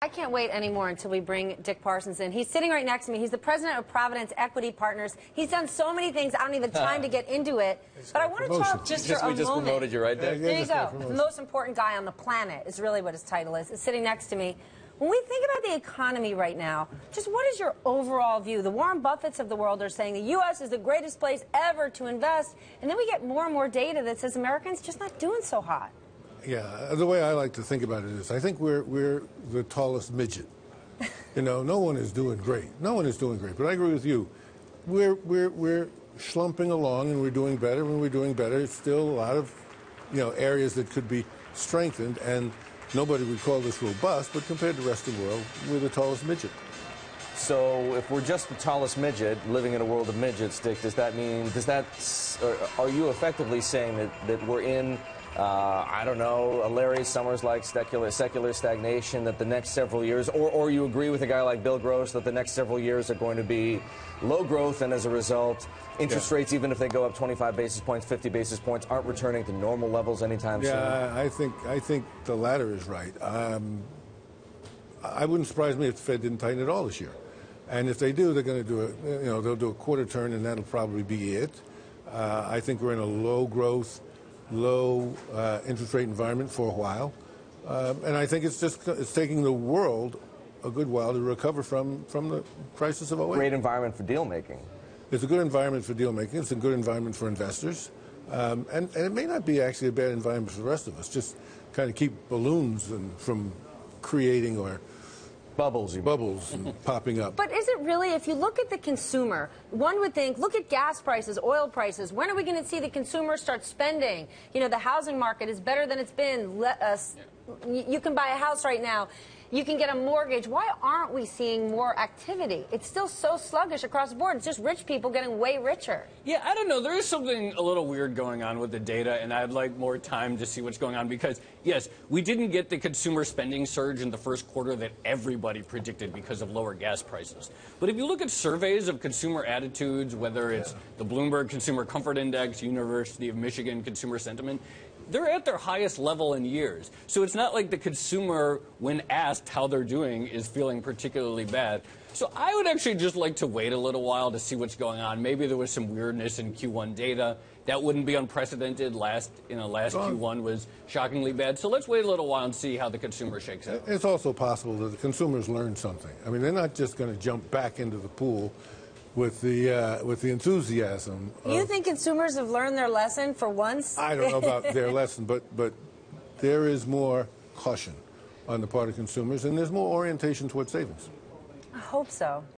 I can't wait anymore until we bring Dick Parsons in. He's sitting right next to me. He's the president of Providence Equity Partners. He's done so many things, I don't even have time to get into it. But I want to talk just for a moment. We just promoted you, right, Dick? There you go. The most important guy on the planet is really what his title is sitting next to me. When we think about the economy right now, just what is your overall view? The Warren Buffetts of the world are saying the U.S. is the greatest place ever to invest, and then we get more and more data that says Americans just not doing so hot. Yeah, the way I like to think about it is I think we're the tallest midget. You know, no one is doing great. No one is doing great. But I agree with you. We're slumping along, and we're doing better. When we're doing better, it's still a lot of, areas that could be strengthened, and nobody would call this robust, but compared to the rest of the world, we're the tallest midget. So if we're just the tallest midget living in a world of midgets, Dick, are you effectively saying that we're in, I don't know, a Larry Summers-like secular stagnation, that the next several years, or you agree with a guy like Bill Gross that the next several years are going to be low growth, and as a result, interest rates, even if they go up 25 basis points, 50 basis points, aren't returning to normal levels anytime soon? Yeah, I think the latter is right. I wouldn't surprise me if the Fed didn't tighten at all this year. And if they do, they're going to do it. They'll do a quarter turn, and that'll probably be it. I think we're in a low growth, low interest rate environment for a while, and I think it's taking the world a good while to recover from the crisis of 08. Great environment for deal making. It's a good environment for deal making. It's a good environment for investors, and it may not be actually a bad environment for the rest of us. Just kind of keep balloons from creating or bubbles and popping up. But is it really, if you look at the consumer, one would think, look at gas prices, oil prices. When are we going to see the consumer start spending? The housing market is better than it's been. You can buy a house right now. You can get a mortgage. Why aren't we seeing more activity? It's still so sluggish across the board. It's just rich people getting way richer. Yeah, I don't know. There is something a little weird going on with the data, and I'd like more time to see what's going on because, yes, we didn't get the consumer spending surge in the first quarter that everybody predicted because of lower gas prices. But if you look at surveys of consumer attitudes, whether it's the Bloomberg Consumer Comfort Index, University of Michigan Consumer Sentiment, they're at their highest level in years. So it's not like the consumer, when asked how they're doing, is feeling particularly bad. So I would actually just like to wait a little while to see what's going on. Maybe there was some weirdness in Q1 data. That wouldn't be unprecedented. Last Q1 was shockingly bad. So let's wait a little while and see how the consumer shakes out. It's also possible that the consumers learn something. I mean, they're not just going to jump back into the pool with the enthusiasm. You think consumers have learned their lesson for once? I don't know about their lesson, but there is more caution on the part of consumers, and there's more orientation toward savings. I hope so.